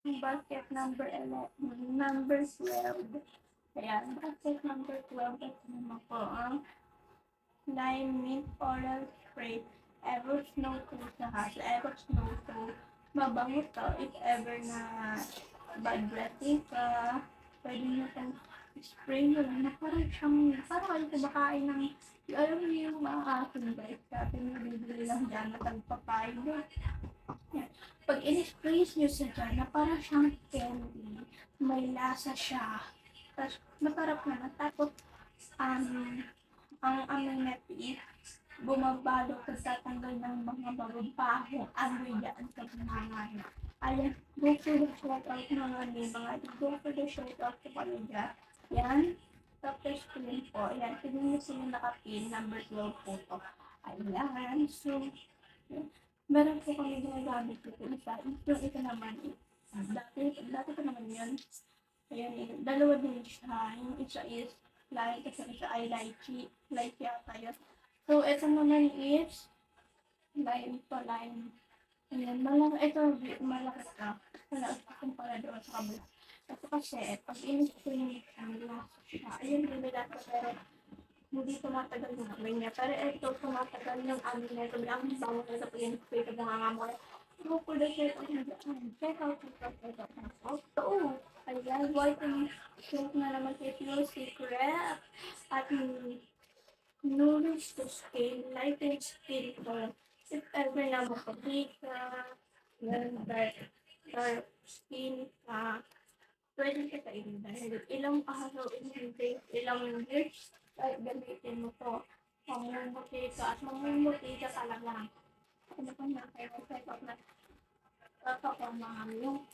Basket number 11, number 12. Ayan, basket number 12. Ito naman po ang lime mint oral spray. Ever snow to sa house. Ever snow to. Mabango to if ever na bad breathing ka. Pwede nyo itong spray nyo lang na parang siyang, parang kayo kumakain ng, alam mo yung mga asin guys, kasi nabibili lang dyan na tagpapayo. Yan. Pag in-squeeze nyo sa dyan, na parang siyang candy, may lasa siya. Tapos, masarap naman. Tapos, ang amenity, bumabalo ka sa tanggal ng mga bababahong amoy dyan sa pangangain. Ayan, go for the shout out mga mga go for the shout out sa palugya. Yan. Tapos, pin po. Ayan, tignan nyo sila nakapin. Number 12 po to. Ayan. So, meron po kami ginagamit ito isa. Yung ito naman, dati ko naman yun. Ayan, dalawa din siya. Yung isa is lime, kasi isa ay lychee. Lychee ata yun. So, ito naman is lime to lime. Ayan, ito malaki ka. Malaki ka kumpara doon sa kabila. Ito kasi, pag in-spray siya, lasa siya. Ayun, bibila ko pero hindi tumatagal yung amin niya. Pero ito, tumatagal yung amin niya. Sabi, ang bango na sa pag-in-spray ka mga nga mo. Go for the shirt of the check out the check out na po. So, ayan, whitening shirt na naman kay Pure Secret. At nourish the skin, lighten skin tone. If ever na makapit ka, dark skin ka, pwede ka kainin dahil ilang araw, ilang years, kahit gamitin mo to, mamumuti ka at mamumuti ka talaga. Ano pa na, kaya check out na kapamahal yung